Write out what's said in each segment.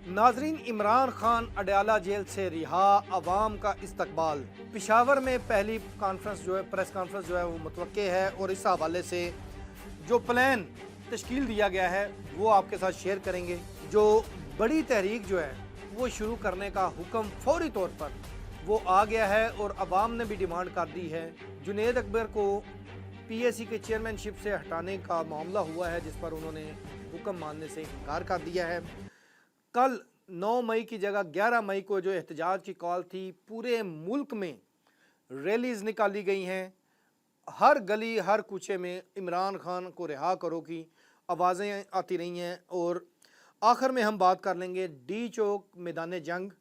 नाजरीन, इमरान खान अडयाला जेल से रिहा, अवाम का इस्तकबाल। पिशावर में पहली कॉन्फ्रेंस जो है, प्रेस कॉन्फ्रेंस जो है वो मुतवक्के है और इस हवाले से जो प्लान तश्कील दिया गया है वो आपके साथ शेयर करेंगे। जो बड़ी तहरीक जो है वो शुरू करने का हुक्म फौरी तौर पर वो आ गया है और अवाम ने भी डिमांड कर दी है। जुनेद अकबर को पीएसी के चेयरमैनशिप से हटाने का मामला हुआ है जिस पर उन्होंने हुक्म मानने से इनकार कर दिया है। कल 9 मई की जगह 11 मई को जो एहतजाज की कॉल थी, पूरे मुल्क में रैलीज निकाली गई हैं। हर गली हर कूचे में इमरान खान को रिहा करो की आवाज़ें आती रही हैं। और आखिर में हम बात कर लेंगे डी चौक मैदान जंग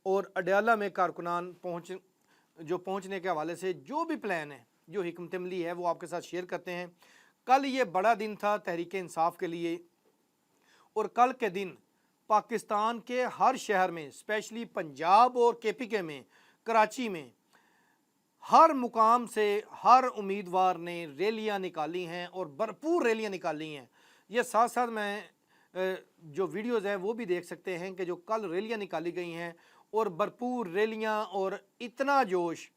और अडयाला में कारकुनान पहुंचने के हवाले से जो भी प्लान है, जो हिकमत अमली है, वो आपके साथ शेयर करते हैं। कल ये बड़ा दिन था तहरीक इंसाफ के लिए और कल के दिन पाकिस्तान के हर शहर में, स्पेशली पंजाब और केपीके में, कराची में, हर मुकाम से हर उम्मीदवार ने रैलियां निकाली हैं और भरपूर रैलियां निकाली हैं। ये साथ साथ मैं जो वीडियोज़ हैं वो भी देख सकते हैं कि जो कल रैलियां निकाली गई हैं और भरपूर रैलियां और इतना जोश।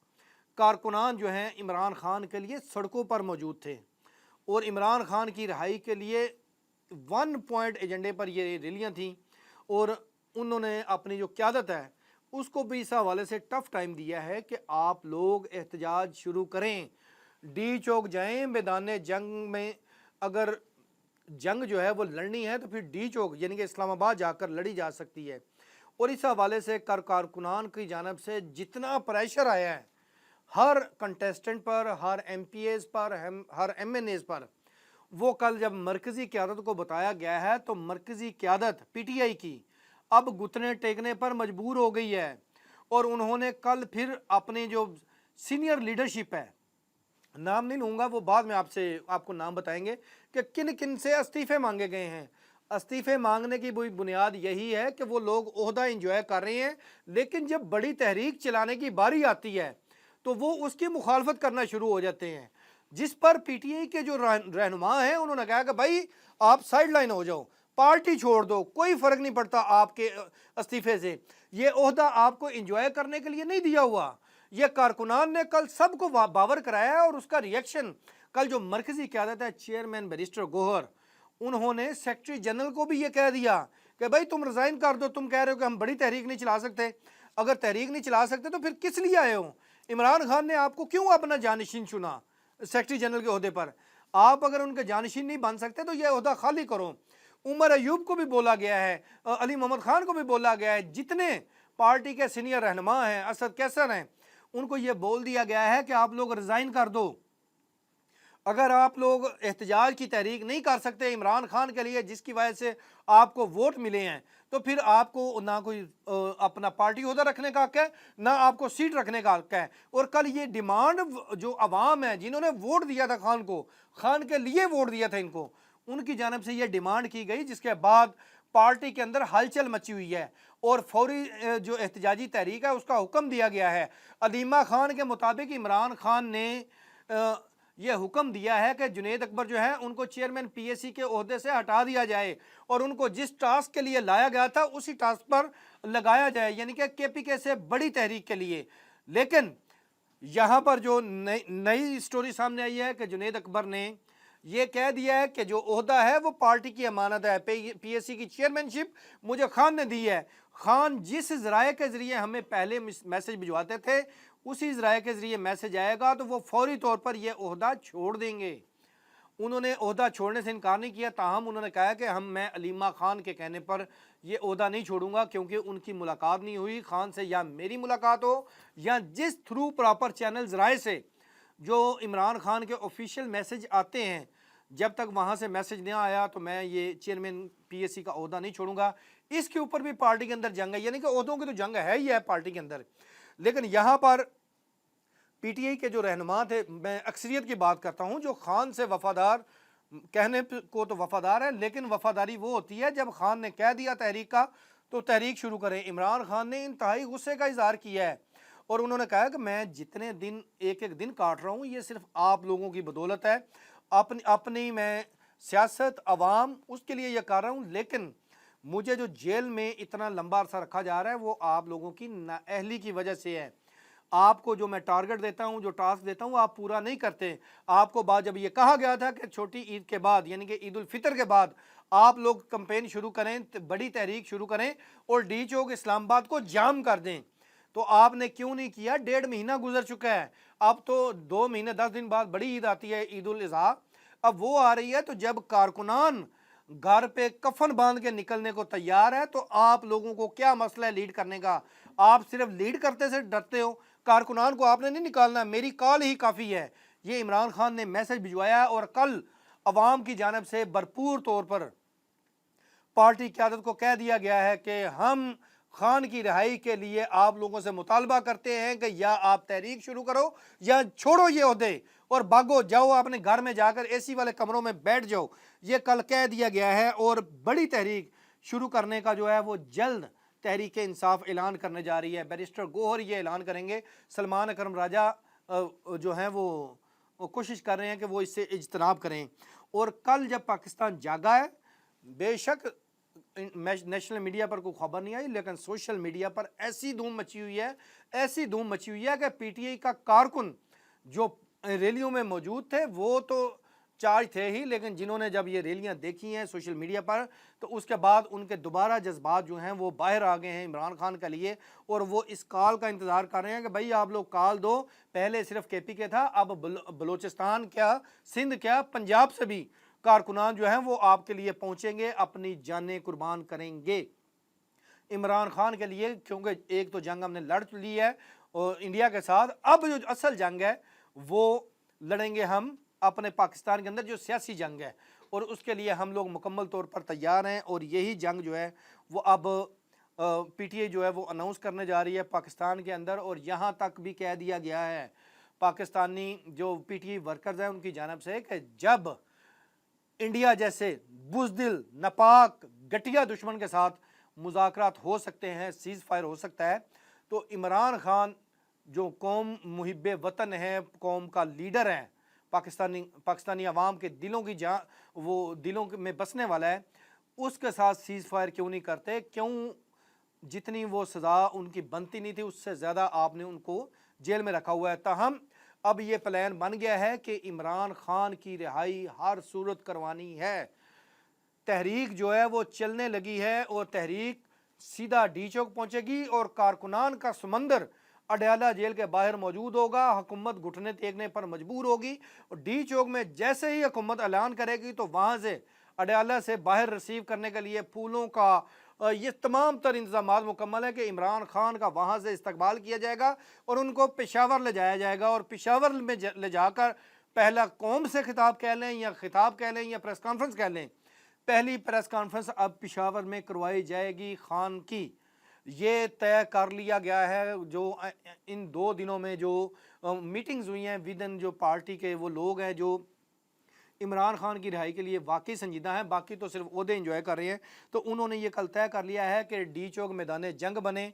कारकुनान जो हैं इमरान खान के लिए सड़कों पर मौजूद थे और इमरान खान की रिहाई के लिए 1 पॉइंट एजेंडे पर ये रैलियां थीं और उन्होंने अपनी जो क़यादत है उसको भी इस हवाले से टफ़ टाइम दिया है कि आप लोग एहतजाज शुरू करें, डी चौक जाएं, मैदान जंग में अगर जंग जो है वो लड़नी है तो फिर डी चौक यानी कि इस्लामाबाद जाकर लड़ी जा सकती है। और इस हवाले से कारकुनान की जानिब से जितना प्रेशर आया है हर कंटेस्टेंट पर, हर एमपीएस पर, हर एमएनएस पर, वो कल जब मरकज़ी क़यादत को बताया गया है तो मरकज़ी क़यादत पीटीआई की अब घुटने टेकने पर मजबूर हो गई है। और उन्होंने कल फिर अपने जो सीनियर लीडरशिप है, नाम नहीं लूँगा, वो बाद में आपको नाम बताएंगे कि किन किन से इस्तीफ़े मांगे गए हैं। इस्तीफ़े मांगने की बुनियाद यही है कि वो लोग ओहदा इंजॉय कर रहे हैं, लेकिन जब बड़ी तहरीक चलाने की बारी आती है तो वो उसकी मुखालफत करना शुरू हो जाते हैं। जिस पर पीटीआई के जो रहनुमा हैं उन्होंने कहा कि भाई आप साइड लाइन हो जाओ, पार्टी छोड़ दो, कोई फ़र्क नहीं पड़ता आपके इस्तीफ़े से, ये ओहदा आपको इंजॉय करने के लिए नहीं दिया हुआ। ये कारकुनान ने कल सबको बावर कराया है और उसका रिएक्शन कल जो मरकज़ी क़यादत है, चेयरमैन बैरिस्टर गोहर, उन्होंने सेक्रेटरी जनरल को भी ये कह दिया कि भाई तुम रिज़ाइन कर दो, तुम कह रहे हो कि हम बड़ी तहरीक नहीं चला सकते, अगर तहरीक नहीं चला सकते तो फिर किस लिए आए हो? इमरान खान ने आपको क्यों अपना जानशीन चुना सेक्रेटरी जनरल के ओहदे पर? आप अगर उनके जानशीन नहीं बन सकते तो यह ओहदा खाली करो। उमर अयूब को भी बोला गया है, अली मोहम्मद खान को भी बोला गया है, जितने पार्टी के सीनियर रहनुमा हैं, असद कैसर हैं, उनको ये बोल दिया गया है कि आप लोग रिज़ाइन कर दो। अगर आप लोग एहतजाज की तहरीक नहीं कर सकते इमरान खान के लिए, जिसकी वजह से आपको वोट मिले हैं, तो फिर आपको ना कोई अपना पार्टी ओहदा रखने का हक है, ना आपको सीट रखने का हक है। और कल ये डिमांड जो अवाम है, जिन्होंने वोट दिया था खान को, खान के लिए वोट दिया था इनको, उनकी जानिब से ये डिमांड की गई, जिसके बाद पार्टी के अंदर हलचल मची हुई है और फौरी जो एहतजाजी तहरीक है उसका हुक्म दिया गया है। अलीमा खान के मुताबिक इमरान खान ने यह हुक्म दिया है कि जुनेद अकबर जो है उनको चेयरमैन पीएसी के ओहदे से हटा दिया जाए और उनको जिस टास्क के लिए लाया गया था उसी टास्क पर लगाया जाए, यानी कि केपीके से बड़ी तहरीक के लिए। लेकिन यहाँ पर जो नई स्टोरी सामने आई है कि जुनेद अकबर ने ये कह दिया है कि जो ओहदा है वो पार्टी की अमानत है, पीएसी की चेयरमैनशिप मुझे खान ने दी है। खान जिस ज़राए के ज़रिए हमें पहले मैसेज भिजवाते थे उसी ज़राए के ज़रिए मैसेज आएगा तो वो फौरी तौर पर यह ओहदा छोड़ देंगे। उन्होंने ओहदा छोड़ने से इनकार नहीं किया, ताहम उन्होंने कहा कि मैं अलीमा खान के कहने पर यह ओहदा नहीं छोड़ूंगा, क्योंकि उनकी मुलाकात नहीं हुई खान से, या मेरी मुलाकात हो या जिस थ्रू प्रॉपर चैनल ज़राए से जो इमरान खान के ऑफिशियल मैसेज आते हैं, जब तक वहाँ से मैसेज नहीं आया तो मैं ये चेयरमैन पीएसी का ओहदा नहीं छोड़ूंगा। इसके ऊपर भी पार्टी के अंदर जंग है, यानी कि ओहदों की तो जंग है ही है पार्टी के अंदर। लेकिन यहाँ पर पीटीआई के जो रहनुमा थे, मैं अक्सरियत की बात करता हूँ, जो खान से वफादार, कहने को तो वफादार है, लेकिन वफादारी वो होती है जब खान ने कह दिया तहरीक का तो तहरीक शुरू करें। इमरान खान ने इंतहाई गुस्से का इजहार किया है और उन्होंने कहा कि मैं जितने दिन एक एक दिन काट रहा हूँ ये सिर्फ आप लोगों की बदौलत है, अपनी मैं सियासत अवाम उसके लिए यह कर रहा हूँ, लेकिन मुझे जो जेल में इतना लंबा अरसा रखा जा रहा है वो आप लोगों की नाअहली की वजह से है। आपको जो मैं टारगेट देता हूं, जो टास्क देता हूं, आप पूरा नहीं करते। आपको बाद जब ये कहा गया था कि छोटी ईद के बाद यानी कि ईद उल फितर के बाद आप लोग कैंपेन शुरू करें, बड़ी तहरीक शुरू करें और डी चौक इस्लामाबाद को जाम कर दें, तो आपने क्यों नहीं किया? 1.5 महीना गुजर चुका है। अब तो 2 महीने 10 दिन बाद बड़ी ईद आती है, ईद उल अज़हा। अब वो आ रही है, तो जब कारकुनान घर पे कफन बांध के निकलने को तैयार है तो आप लोगों को क्या मसला है लीड करने का? आप सिर्फ लीड करते से डरते हो, कारकुनान को आपने नहीं निकालना। मेरी कॉल ही काफ़ी है। ये इमरान खान ने मैसेज भिजवाया है और कल अवाम की जानब से भरपूर तौर पर पार्टी क़यादत को कह दिया गया है कि हम खान की रिहाई के लिए आप लोगों से मुतालबा करते हैं कि या आप तहरीक शुरू करो या छोड़ो ये ओहदे और भागो जाओ, अपने घर में जाकर एसी वाले कमरों में बैठ जाओ। ये कल कह दिया गया है और बड़ी तहरीक शुरू करने का जो है वो जल्द तहरीक इंसाफ ऐलान करने जा रही है। बैरिस्टर गोहर ये ऐलान करेंगे। सलमान अकरम राजा जो हैं वो कोशिश कर रहे हैं कि वो इससे इज्तनाब करें। और कल जब पाकिस्तान जागा है, बेशक नेशनल मीडिया पर कोई खबर नहीं आई, लेकिन सोशल मीडिया पर ऐसी धूम मची हुई है, ऐसी धूम मची हुई है कि पीटीआई का कारकुन जो रैलियों में मौजूद थे वो तो चार्ज थे ही, लेकिन जिन्होंने जब ये रैलियां देखी हैं सोशल मीडिया पर तो उसके बाद उनके दोबारा जज्बात जो हैं वो बाहर आ गए हैं इमरान खान के लिए। और वो इस कॉल का इंतज़ार कर रहे हैं कि भाई आप लोग कॉल दो। पहले सिर्फ केपी के था, अब बलोचिस्तान क्या, सिंध क्या, पंजाब से भी कारकुनान जो हैं वो आपके लिए पहुंचेंगे, अपनी जानें कुर्बान करेंगे इमरान खान के लिए। क्योंकि एक तो जंग हमने लड़ ली है और इंडिया के साथ, अब जो असल जंग है वो लड़ेंगे हम अपने पाकिस्तान के अंदर, जो सियासी जंग है, और उसके लिए हम लोग मुकम्मल तौर पर तैयार हैं। और यही जंग जो है वो अब पीटीआई जो है वो अनाउंस करने जा रही है पाकिस्तान के अंदर। और यहाँ तक भी कह दिया गया है पाकिस्तानी जो पीटीआई वर्कर्स हैं उनकी जानब से कि जब इंडिया जैसे बुज़दिल, नापाक, घटिया दुश्मन के साथ मुज़ाकरात हो सकते हैं, सीज़ फायर हो सकता है, तो इमरान खान जो कौम मुहिब्बे वतन है, कौम का लीडर है, पाकिस्तानी अवाम के दिलों की वो दिलों में बसने वाला है, उसके साथ सीज़ फायर क्यों नहीं करते? क्यों जितनी वो सज़ा उनकी बनती नहीं थी उससे ज़्यादा आपने उनको जेल में रखा हुआ है? ताहम अब ये प्लान बन गया है कि इमरान खान की रिहाई हर सूरत करवानी है। तहरीक जो है वो चलने लगी है और तहरीक सीधा डी चौक पहुंचेगी और कारकुनान का समंदर अडयाला जेल के बाहर मौजूद होगा। हुकूमत घुटने टेकने पर मजबूर होगी और डी चौक में जैसे ही हुकूमत ऐलान करेगी तो वहाँ से अडयाला से बाहर रिसीव करने के लिए फूलों का ये तमाम तर इंतजाम मुकम्मल है कि इमरान खान का वहाँ से इस्तकबाल किया जाएगा और उनको पेशावर ले जाया जाएगा। और पेशावर में ले जाकर पहला कौम से खिताब कह लें या खिताब कह लें या प्रेस कॉन्फ्रेंस कह लें, पहली प्रेस कॉन्फ्रेंस अब पेशावर में करवाई जाएगी खान की। ये तय कर लिया गया है। जो इन 2 दिनों में जो मीटिंग्स हुई हैं विद इन जो पार्टी के वो लोग हैं जो इमरान खान की रिहाई के लिए वाकई संजीदा हैं, बाकी तो सिर्फ ओहदे एंजॉय कर रहे हैं, तो उन्होंने ये कल तय कर लिया है कि डी चौक मैदान जंग बने।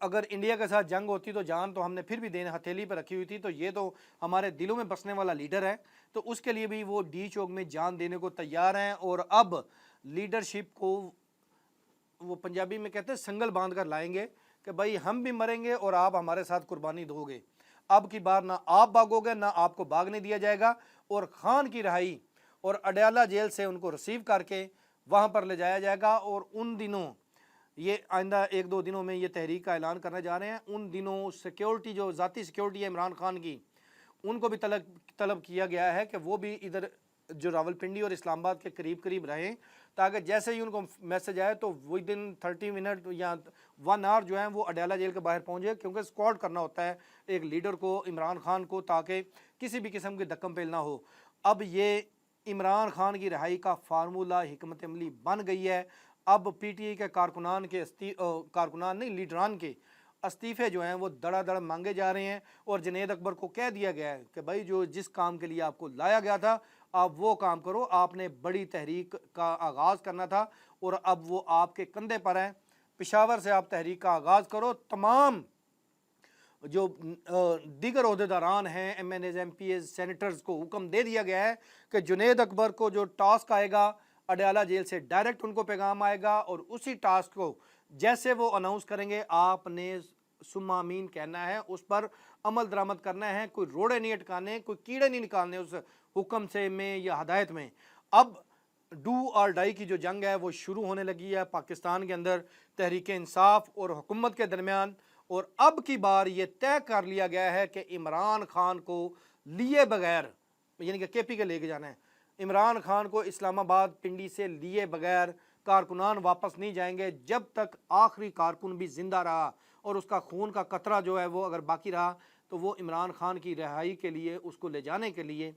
अगर इंडिया के साथ जंग होती तो जान तो हमने फिर भी देने हथेली पर रखी हुई थी, तो ये तो हमारे दिलों में बसने वाला लीडर है, तो उसके लिए भी वो डी चौक में जान देने को तैयार हैं। और अब लीडरशिप को वो पंजाबी में कहते हैं संगल बांध कर लाएंगे कि भाई हम भी मरेंगे और आप हमारे साथ कुर्बानी दोगे। अब की बार ना आप भागोगे ना आपको भागने दिया जाएगा। और खान की रिहाई और अडयाला जेल से उनको रिसीव करके वहाँ पर ले जाया जाएगा। और उन दिनों ये आइंदा 1-2 दिनों में ये तहरीक का ऐलान करने जा रहे हैं। उन दिनों सिक्योरिटी जो ज़ाती सिक्योरिटी है इमरान खान की, उनको भी तलब किया गया है कि वो भी इधर जो रावलपिंडी और इस्लामाबाद के करीब करीब रहें, ताकि जैसे ही उनको मैसेज आए तो विद इन 30 मिनट या 1 आवर जो है वो अडयाला जेल के बाहर पहुँचे, क्योंकि स्क्वाड करना होता है एक लीडर को, इमरान खान को, ताकि किसी भी किस्म की धक्कम पेल ना हो। अब ये इमरान खान की रिहाई का फार्मूला हिकमत अमली बन गई है। अब पीटीआई के कारकुनान के कारकुनान नहीं लीडरान के इस्तीफ़े जो हैं वो धड़ाधड़ मांगे जा रहे हैं। और जुनैद अकबर को कह दिया गया है कि भाई जो जिस काम के लिए आपको लाया गया था आप वो काम करो, आपने बड़ी तहरीक का आगाज़ करना था और अब वो आपके कंधे पर है। पेशावर से आप तहरीक का आगाज़ करो। तमाम जो दीगर ओहदेदारान हैं, MNAs, MPs, सेनेटर्स को हुक्म दे दिया गया है कि जुनैद अकबर को जो टास्क आएगा अडयाला जेल से डायरेक्ट उनको पैगाम आएगा और उसी टास्क को जैसे वो अनाउंस करेंगे आपने सुम्मा अमीन कहना है, उस पर अमल दरामद करना है। कोई रोड़े नहीं अटकाने, कोई कीड़े नहीं निकालने उस हुक्म से में या हदायत में। अब डू और डाई की जो जंग है वो शुरू होने लगी है पाकिस्तान के अंदर तहरीक इंसाफ और हुकूमत के दरमियान। और अब की बार ये तय कर लिया गया है कि इमरान खान को लिए बगैर, यानी कि केपी के लेके जाना है, इमरान खान को इस्लामाबाद पिंडी से लिए बगैर कारकुनान वापस नहीं जाएंगे जब तक आखिरी कारकुन भी ज़िंदा रहा और उसका खून का कतरा जो है वो अगर बाकी रहा तो वो इमरान खान की रिहाई के लिए, उसको ले जाने के लिए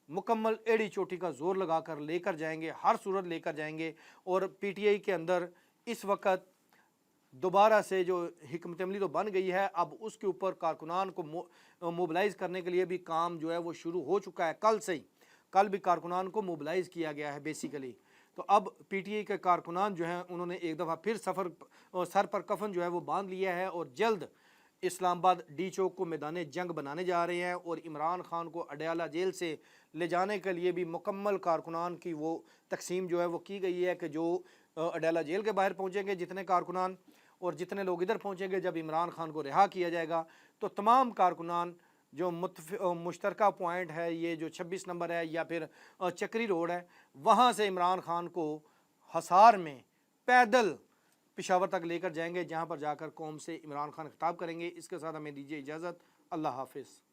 मुकम्मल एड़ी चोटी का ज़ोर लगाकर लेकर जाएंगे, हर सूरत लेकर जाएंगे। और पीटीआई के अंदर इस वक्त दोबारा से जो हिकमत अमली तो बन गई है, अब उसके ऊपर कारकुनान को मोबिलाइज़ करने के लिए भी काम जो है वो शुरू हो चुका है। कल से ही, कल भी कारकुनान को मोबिलाइज़ किया गया है बेसिकली। तो अब पीटीआई के कारकुनान जो हैं उन्होंने एक दफ़ा फिर सर पर कफन जो है वो बांध लिया है और जल्द इस्लामाबाद डी चौक को मैदान जंग बनाने जा रहे हैं। और इमरान खान को अडयाला जेल से ले जाने के लिए भी मुकम्मल कारकुनान की वो तकसीम जो है वो की गई है कि जो अडयाला जेल के बाहर पहुँचेंगे जितने कारकुनान और जितने लोग इधर पहुँचेंगे जब इमरान खान को रिहा किया जाएगा, तो तमाम कारकुनान जो मुश्तरका पॉइंट है, ये जो 26 नंबर है या फिर चक्री रोड है, वहाँ से इमरान खान को हसार में पैदल पेशावर तक लेकर जाएंगे, जहाँ पर जाकर कौम से इमरान खान खिताब करेंगे। इसके साथ हमें दीजिए इजाज़त। अल्लाह हाफिज़।